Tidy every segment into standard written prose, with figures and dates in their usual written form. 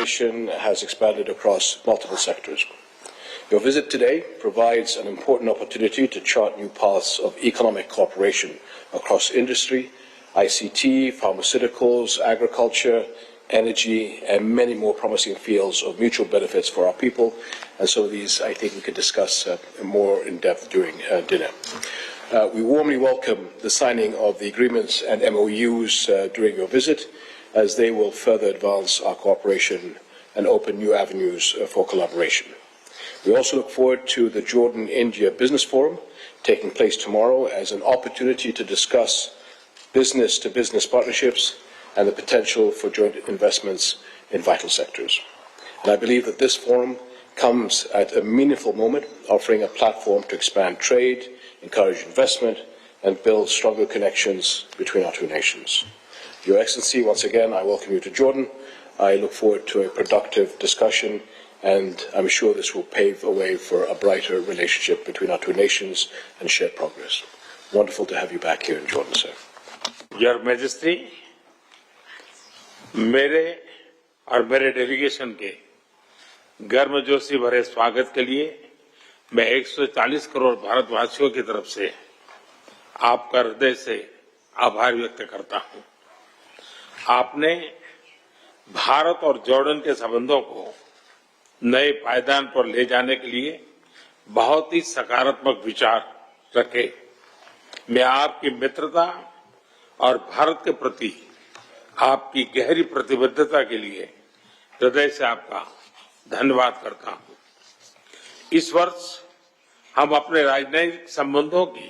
collaboration has expanded across multiple sectors. Your visit today provides an important opportunity to chart new paths of economic cooperation across industry, ICT, pharmaceuticals, agriculture, energy, and many more promising fields of mutual benefits for our people. And so these, I think, we could discuss more in depth during dinner. We warmly welcome the signing of the agreements and MOUs during your visit, as they will further advance our cooperation and open new avenues for collaboration. We also look forward to the Jordan-India Business Forum taking place tomorrow as an opportunity to discuss business-to-business partnerships and the potential for joint investments in vital sectors. And I believe that this forum comes at a meaningful moment, offering a platform to expand trade, encourage investment, and build stronger connections between our two nations. Your Excellency, once again, I welcome you to Jordan. I look forward to a productive discussion, and I'm sure this will pave the way for a brighter relationship between our two nations and shared progress. Wonderful to have you back here in Jordan, sir. Your Majesty, मेरे और मेरे delegation के गर्मजोशी भरे स्वागत के लिए मैं 140 करोड़ भारतवासियों की तरफ से आपका हृदय से आभार व्यक्त करता हूं। आपने भारत और जॉर्डन के संबंधों को नए पायदान पर ले जाने के लिए बहुत ही सकारात्मक विचार रखे। मैं आपकी मित्रता और भारत के प्रति आपकी गहरी प्रतिबद्धता के लिए हृदय से आपका धन्यवाद करता हूं। इस वर्ष हम अपने राजनयिक संबंधों की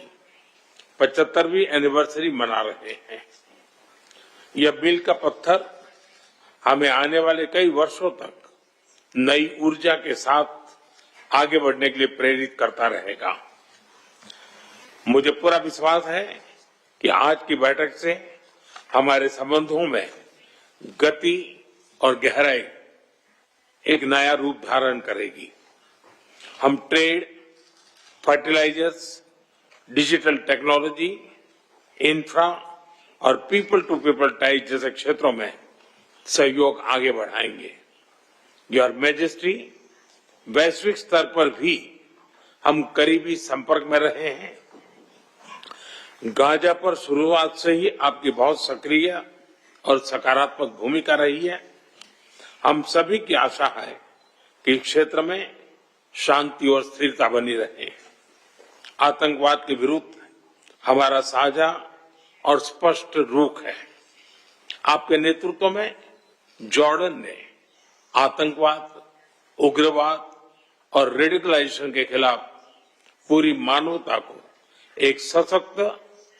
75वीं एनिवर्सरी मना रहे हैं। यह मील का पत्थर हमें आने वाले कई वर्षों तक नई ऊर्जा के साथ आगे बढ़ने के लिए प्रेरित करता रहेगा। मुझे पूरा विश्वास है कि आज की बैठक से हमारे संबंधों में गति और गहराई एक नया रूप धारण करेगी। हम trade, fertilisers, digital technology, infra और पीपल टू पीपल टाइज जैसे क्षेत्रों में सहयोग आगे बढ़ाएंगे। योर मैजेस्टी, वैश्विक स्तर पर भी हम करीबी संपर्क में रहे हैं। गाजा पर शुरुआत से ही आपकी बहुत सक्रिय और सकारात्मक भूमिका रही है। हम सभी की आशा है कि क्षेत्र में शांति और स्थिरता बनी रहे। आतंकवाद के विरुद्ध हमारा साझा और स्पष्ट रुख है। आपके नेतृत्व में जॉर्डन ने आतंकवाद, उग्रवाद और रेडिकलाइजेशन के खिलाफ पूरी मानवता को एक सशक्त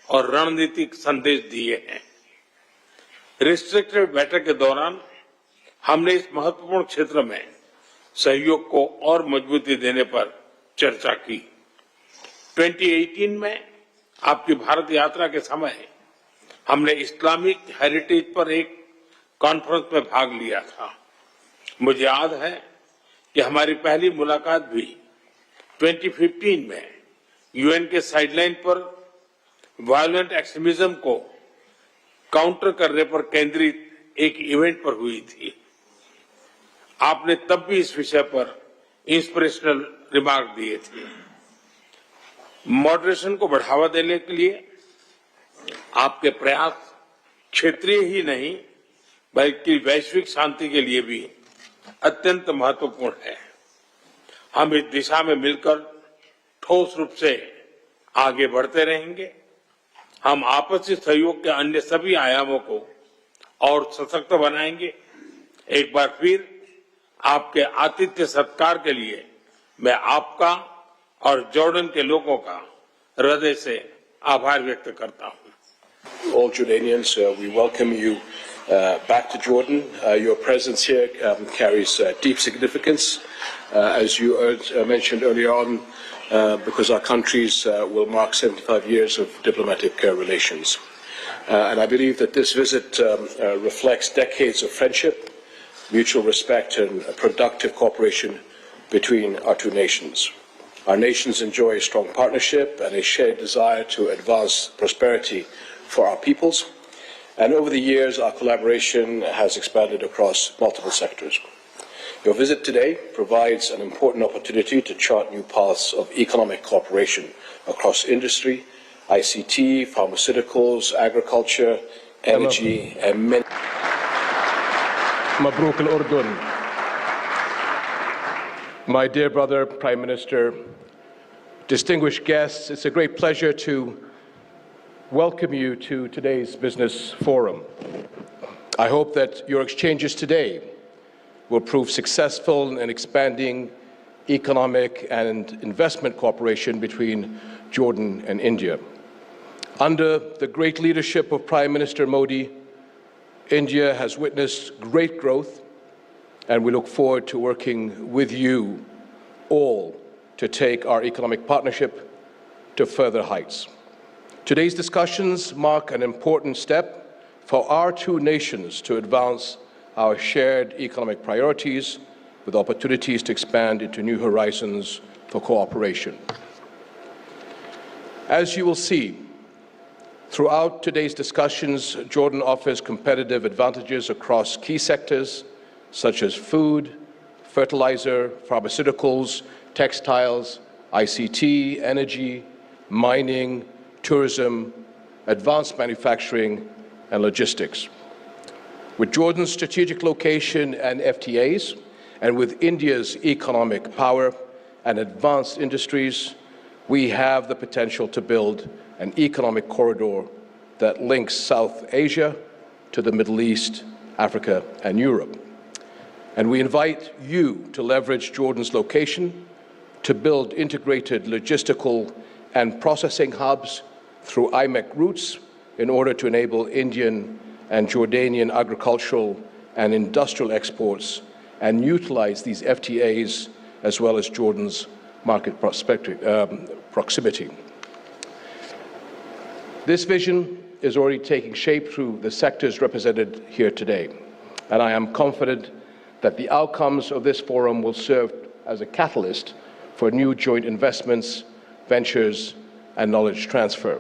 और रणनीतिक संदेश दिए हैं। रिस्ट्रिक्टेड बैठक के दौरान हमने इस महत्वपूर्ण क्षेत्र में सहयोग को और मजबूती देने पर चर्चा की। 2018 में आपकी भारत यात्रा के समय हमने इस्लामिक हेरिटेज पर एक कॉन्फ्रेंस में भाग लिया था। मुझे याद है कि हमारी पहली मुलाकात भी 2015 में यूएन के साइडलाइन पर वायलेंट एक्सट्रीमिज्म को काउंटर करने पर केंद्रित एक इवेंट पर हुई थी। आपने तब भी इस विषय पर इंस्पिरेशनल रिमार्क दिए थे। मॉडरेशन को बढ़ावा देने के लिए आपके प्रयास क्षेत्रीय ही नहीं बल्कि वैश्विक शांति के लिए भी अत्यंत महत्वपूर्ण है। हम इस दिशा में मिलकर ठोस रूप से आगे बढ़ते रहेंगे। हम आपसी सहयोग के अन्य सभी आयामों को और सशक्त बनाएंगे। एक बार फिर आपके आतिथ्य सत्कार के लिए मैं आपका और जॉर्डन के लोगों का हृदय से आभार व्यक्त करता हूं। All Jordanians, we welcome you back to Jordan. Your presence here carries deep significance, as you mentioned earlier on, because our countries will mark 75 years of diplomatic relations. And I believe that this visit reflects decades of friendship, mutual respect, and productive cooperation between our two nations. Our nations enjoy a strong partnership and a shared desire to advance prosperity for our peoples. And over the years, our collaboration has expanded across multiple sectors. Your visit today provides an important opportunity to chart new paths of economic cooperation across industry, ICT, pharmaceuticals, agriculture, energy, and many. Mabruk al-Urdun. My dear brother, Prime Minister, distinguished guests, it's a great pleasure to welcome you to today's business forum. I hope that your exchanges today will prove successful in expanding economic and investment cooperation between Jordan and India. Under the great leadership of Prime Minister Modi, India has witnessed great growth, and we look forward to working with you all to take our economic partnership to further heights. Today's discussions mark an important step for our two nations to advance our shared economic priorities with opportunities to expand into new horizons for cooperation. As you will see, throughout today's discussions, Jordan offers competitive advantages across key sectors such as food, fertilizer, pharmaceuticals, textiles, ICT, energy, mining, tourism, advanced manufacturing, and logistics. With Jordan's strategic location and FTAs, and with India's economic power and advanced industries, we have the potential to build an economic corridor that links South Asia to the Middle East, Africa, and Europe. And we invite you to leverage Jordan's location to build integrated logistical and processing hubs through IMEC routes in order to enable Indian and Jordanian agricultural and industrial exports and utilize these FTAs as well as Jordan's market proximity. This vision is already taking shape through the sectors represented here today, and I am confident that the outcomes of this forum will serve as a catalyst for new joint investments, ventures, and knowledge transfer.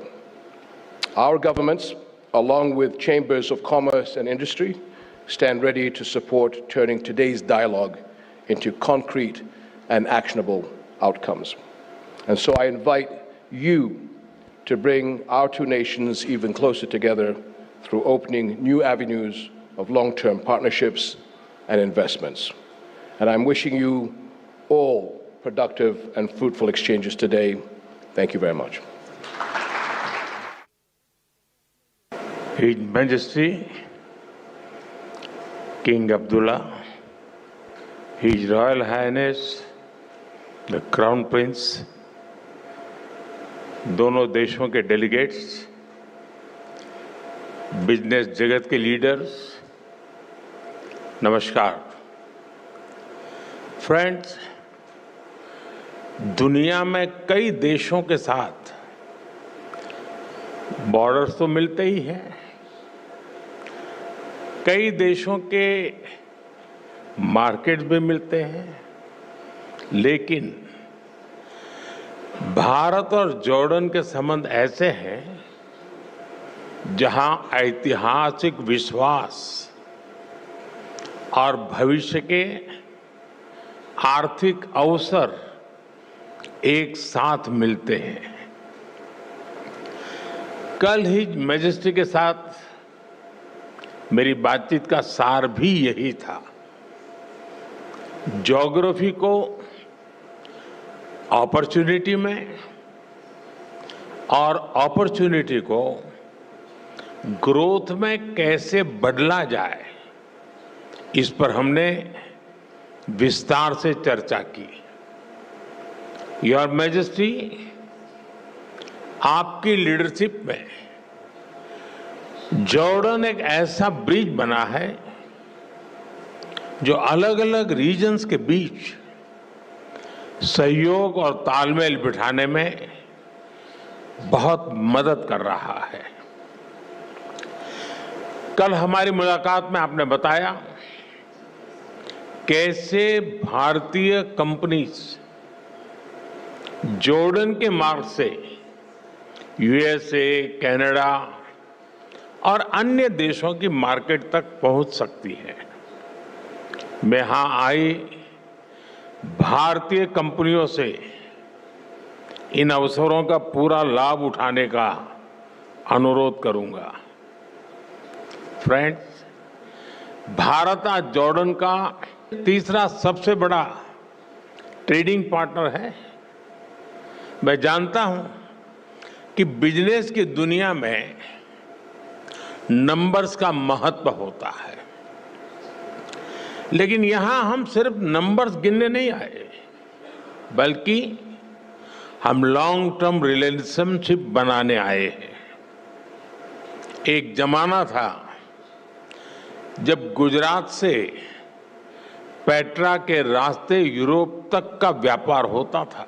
Our governments, along with chambers of commerce and industry, stand ready to support turning today's dialogue into concrete and actionable outcomes. And so I invite you to bring our two nations even closer together through opening new avenues of long-term partnerships and investments. And I'm wishing you all productive and fruitful exchanges today. Thank you very much. His Majesty King Abdullah, His Royal Highness the Crown Prince, दोनों देशों के delegates, business जगत के leaders, नमस्कार। Friends, दुनिया में कई देशों के साथ बॉर्डर्स तो मिलते ही हैं, कई देशों के मार्केट्स भी मिलते हैं, लेकिन भारत और जॉर्डन के संबंध ऐसे हैं जहां ऐतिहासिक विश्वास और भविष्य के आर्थिक अवसर एक साथ मिलते हैं। कल हिज मैजेस्टी के साथ मेरी बातचीत का सार भी यही था। ज्योग्राफी को अपॉर्चुनिटी में और अपॉर्चुनिटी को ग्रोथ में कैसे बदला जाए, इस पर हमने विस्तार से चर्चा की। योर मैजेस्टी, आपकी लीडरशिप में जॉर्डन एक ऐसा ब्रिज बना है जो अलग अलग रीजन्स के बीच सहयोग और तालमेल बिठाने में बहुत मदद कर रहा है। कल हमारी मुलाकात में आपने बताया कैसे भारतीय कंपनीज जॉर्डन के मार्ग से यूएसए, कनाडा और अन्य देशों की मार्केट तक पहुंच सकती है। मैं यहां आई भारतीय कंपनियों से इन अवसरों का पूरा लाभ उठाने का अनुरोध करूंगा। फ्रेंड्स, भारत आज जॉर्डन का तीसरा सबसे बड़ा ट्रेडिंग पार्टनर है। मैं जानता हूं कि बिजनेस की दुनिया में नंबर्स का महत्व होता है, लेकिन यहां हम सिर्फ नंबर्स गिनने नहीं आए, बल्कि हम लॉन्ग टर्म रिलेशनशिप बनाने आए हैं। एक जमाना था जब गुजरात से पेट्रा के रास्ते यूरोप तक का व्यापार होता था।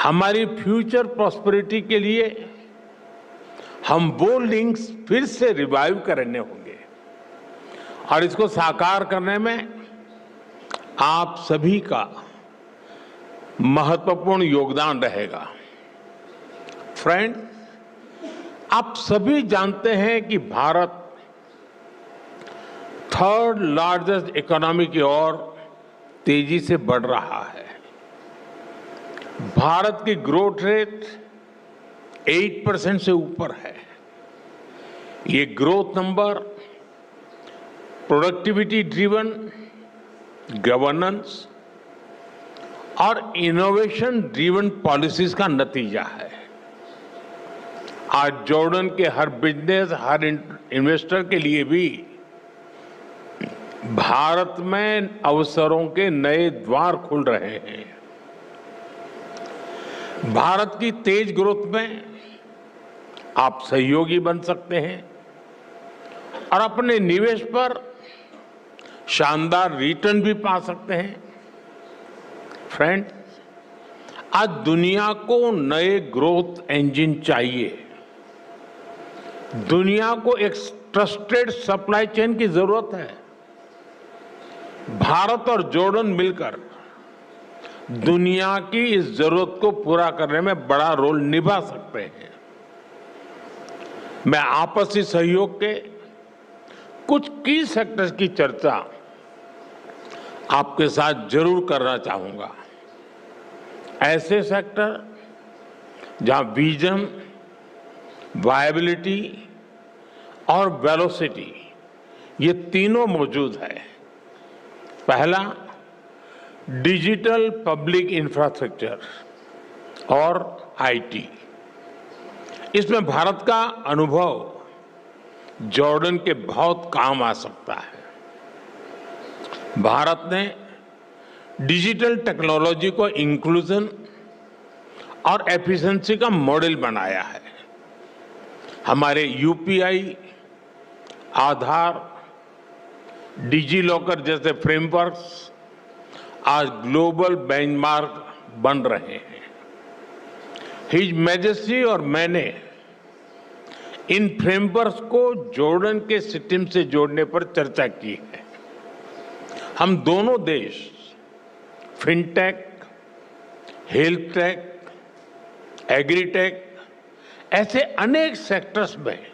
हमारी फ्यूचर प्रॉस्पेरिटी के लिए हम वो लिंक्स फिर से रिवाइव करने होंगे और इसको साकार करने में आप सभी का महत्वपूर्ण योगदान रहेगा। फ्रेंड्स, आप सभी जानते हैं कि भारत थर्ड लार्जेस्ट इकोनॉमी की ओर तेजी से बढ़ रहा है। भारत की ग्रोथ रेट 8% से ऊपर है। ये growth number productivity driven, governance और इनोवेशन ड्रिवन पॉलिसीज का नतीजा है। आज जॉर्डन के हर बिजनेस, हर इन्वेस्टर के लिए भी भारत में अवसरों के नए द्वार खुल रहे हैं। भारत की तेज ग्रोथ में आप सहयोगी बन सकते हैं और अपने निवेश पर शानदार रिटर्न भी पा सकते हैं। फ्रेंड्स, आज दुनिया को नए ग्रोथ इंजन चाहिए। दुनिया को एक ट्रस्टेड सप्लाई चेन की जरूरत है। भारत और जॉर्डन मिलकर दुनिया की इस जरूरत को पूरा करने में बड़ा रोल निभा सकते हैं। मैं आपसी सहयोग के कुछ की सेक्टर्स की चर्चा आपके साथ जरूर करना चाहूंगा। ऐसे सेक्टर जहां विजन, वायबिलिटी और वेलोसिटी ये तीनों मौजूद है। पहला, डिजिटल पब्लिक इंफ्रास्ट्रक्चर और आईटी। इसमें भारत का अनुभव जॉर्डन के बहुत काम आ सकता है। भारत ने डिजिटल टेक्नोलॉजी को इंक्लूजन और एफिशिएंसी का मॉडल बनाया है। हमारे यूपीआई, आधार, डिजी लॉकर जैसे फ्रेमवर्क्स आज ग्लोबल बेंचमार्क बन रहे हैं। हिज मैजेस्टी और मैंने इन फ्रेमवर्क्स को जॉर्डन के सिस्टम से जोड़ने पर चर्चा की है। हम दोनों देश फिनटेक, हेल्थ टेक, एग्रीटेक ऐसे अनेक सेक्टर्स में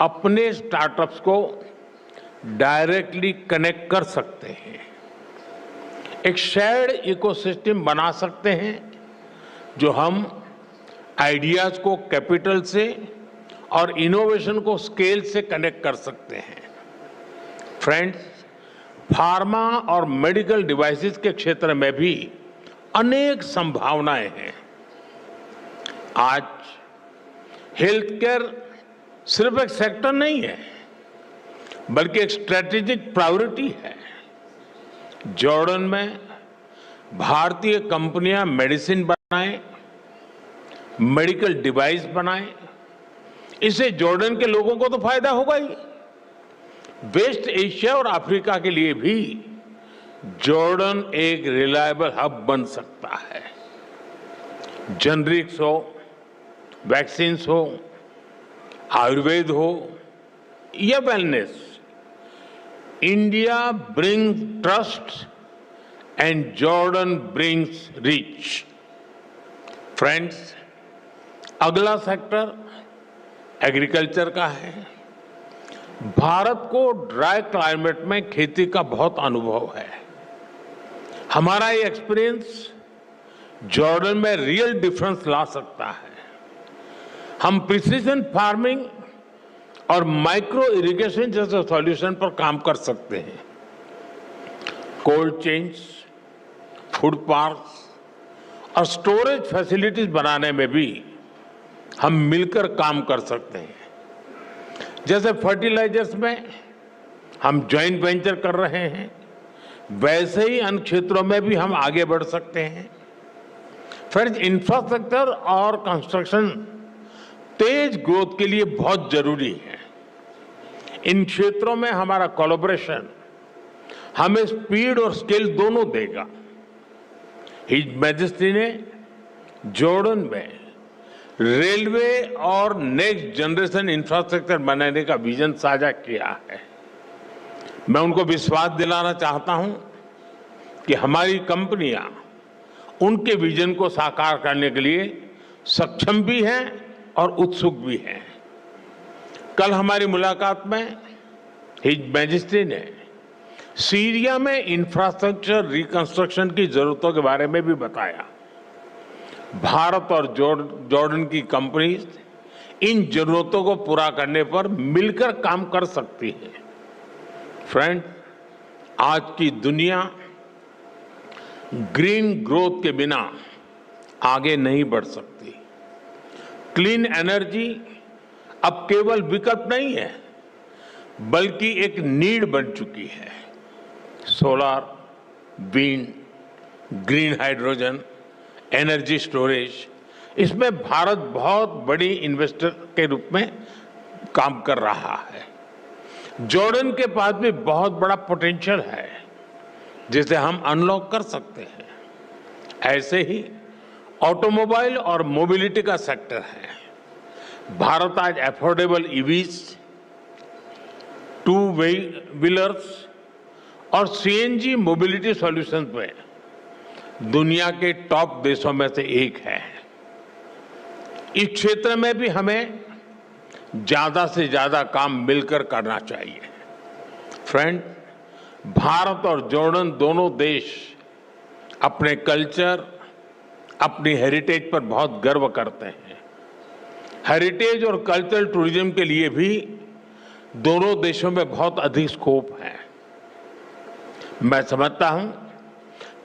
अपने स्टार्टअप्स को डायरेक्टली कनेक्ट कर सकते हैं। एक शेयर्ड इकोसिस्टम बना सकते हैं जो हम आइडियाज को कैपिटल से और इनोवेशन को स्केल से कनेक्ट कर सकते हैं। फ्रेंड्स, फार्मा और मेडिकल डिवाइसेस के क्षेत्र में भी अनेक संभावनाएं हैं। आज हेल्थ केयर सिर्फ एक सेक्टर नहीं है, बल्कि एक स्ट्रेटेजिक प्रायोरिटी है। जॉर्डन में भारतीय कंपनियां मेडिसिन बनाएं, मेडिकल डिवाइस बनाएं, इससे जॉर्डन के लोगों को तो फायदा होगा ही। वेस्ट एशिया और अफ्रीका के लिए भी जॉर्डन एक रिलायबल हब बन सकता है। जेनरिक्स हो, वैक्सीन्स हो, आयुर्वेद हो या wellness, India brings trust and Jordan brings reach. Friends, अगला सेक्टर एग्रीकल्चर का है। भारत को ड्राई क्लाइमेट में खेती का बहुत अनुभव है। हमारा ये एक्सपीरियंस जॉर्डन में रियल डिफरेंस ला सकता है। हम प्रिसीजन फार्मिंग और माइक्रो इरिगेशन जैसे सॉल्यूशन पर काम कर सकते हैं। कोल्ड चेन्स, फूड पार्क्स और स्टोरेज फैसिलिटीज बनाने में भी हम मिलकर काम कर सकते हैं। जैसे फर्टिलाइजर्स में हम जॉइंट वेंचर कर रहे हैं, वैसे ही अन्य क्षेत्रों में भी हम आगे बढ़ सकते हैं। फ्रेंड्स, इंफ्रास्ट्रक्चर और कंस्ट्रक्शन तेज ग्रोथ के लिए बहुत जरूरी है। इन क्षेत्रों में हमारा कोलैबोरेशन हमें स्पीड और स्केल दोनों देगा। हिज मैजेस्टी ने जॉर्डन में रेलवे और नेक्स्ट जनरेशन इंफ्रास्ट्रक्चर बनाने का विजन साझा किया है। मैं उनको विश्वास दिलाना चाहता हूं कि हमारी कंपनियां उनके विजन को साकार करने के लिए सक्षम भी हैं और उत्सुक भी हैं। कल हमारी मुलाकात में हिज मैजेस्टी ने सीरिया में इंफ्रास्ट्रक्चर रिकंस्ट्रक्शन की जरूरतों के बारे में भी बताया। भारत और जॉर्डन की कंपनीज इन जरूरतों को पूरा करने पर मिलकर काम कर सकती है। फ्रेंड, आज की दुनिया ग्रीन ग्रोथ के बिना आगे नहीं बढ़ सकती। क्लीन एनर्जी अब केवल विकल्प नहीं है, बल्कि एक नीड बन चुकी है। Solar, wind, green hydrogen, energy storage, इसमें भारत बहुत बड़ी इन्वेस्टर के रूप में काम कर रहा है। जॉर्डन के पास भी बहुत बड़ा पोटेंशियल है जिसे हम अनलॉक कर सकते हैं। ऐसे ही ऑटोमोबाइल और मोबिलिटी का सेक्टर है। भारत आज अफोर्डेबल ईवीज, टू व्हीलर्स और सीएनजी मोबिलिटी सॉल्यूशंस में दुनिया के टॉप देशों में से एक है। इस क्षेत्र में भी हमें ज्यादा से ज्यादा काम मिलकर करना चाहिए। फ्रेंड, भारत और जॉर्डन दोनों देश अपने कल्चर, अपनी हेरिटेज पर बहुत गर्व करते हैं। हेरिटेज और कल्चरल टूरिज्म के लिए भी दोनों देशों में बहुत अधिक स्कोप है। मैं समझता हूं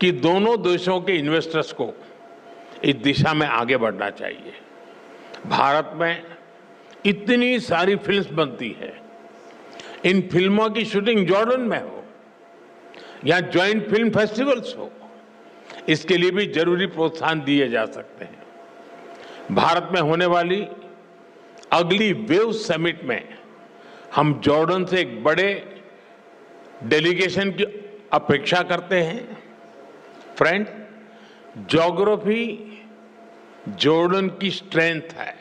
कि दोनों देशों के इन्वेस्टर्स को इस दिशा में आगे बढ़ना चाहिए। भारत में इतनी सारी फिल्म्स बनती है, इन फिल्मों की शूटिंग जॉर्डन में हो या जॉइंट फिल्म फेस्टिवल्स हो, इसके लिए भी जरूरी प्रोत्साहन दिए जा सकते हैं। भारत में होने वाली अगली वेव समिट में हम जॉर्डन से एक बड़े डेलीगेशन की अपेक्षा करते हैं। फ्रेंड, ज्योग्राफी जॉर्डन की स्ट्रेंथ है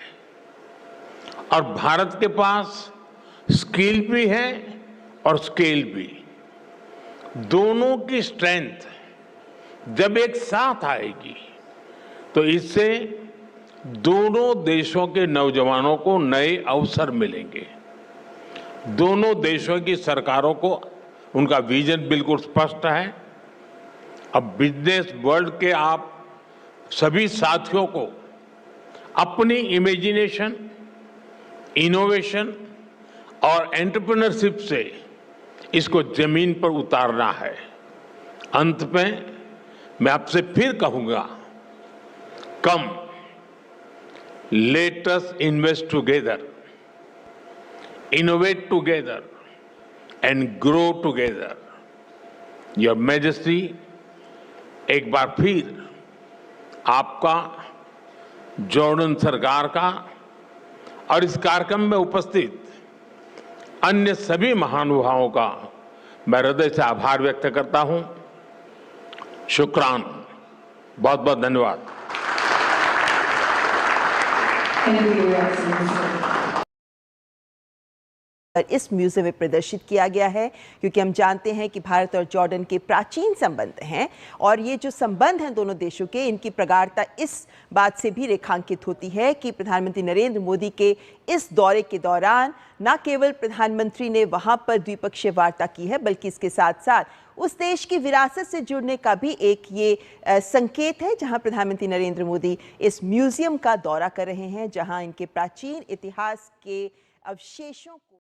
और भारत के पास स्किल भी है और स्केल भी। दोनों की स्ट्रेंथ जब एक साथ आएगी तो इससे दोनों देशों के नौजवानों को नए अवसर मिलेंगे। दोनों देशों की सरकारों को उनका विजन बिल्कुल स्पष्ट है। अब बिजनेस वर्ल्ड के आप सभी साथियों को अपनी इमेजिनेशन, इनोवेशन और एंटरप्रेन्योरशिप से इसको जमीन पर उतारना है। अंत में मैं आपसे फिर कहूंगा, come let us invest together, innovate together and grow together. Your majesty, एक बार फिर आपका, जॉर्डन सरकार का और इस कार्यक्रम में उपस्थित अन्य सभी महानुभावों का मैं हृदय से आभार व्यक्त करता हूं। शुक्रान, बहुत बहुत धन्यवाद। Thank you, Your Excellency. इस म्यूजियम में प्रदर्शित किया गया है, क्योंकि हम जानते हैं कि भारत और जॉर्डन के प्राचीन संबंध हैं और ये जो संबंध हैं दोनों देशों के, इनकी प्रगाढ़ता इस बात से भी रेखांकित होती है कि प्रधानमंत्री नरेंद्र मोदी के इस दौरे के दौरान न केवल प्रधानमंत्री ने वहां पर द्विपक्षीय वार्ता की है, बल्कि इसके साथ साथ उस देश की विरासत से जुड़ने का भी एक ये संकेत है, जहां प्रधानमंत्री नरेंद्र मोदी इस म्यूजियम का दौरा कर रहे हैं, जहां इनके प्राचीन इतिहास के अवशेषों को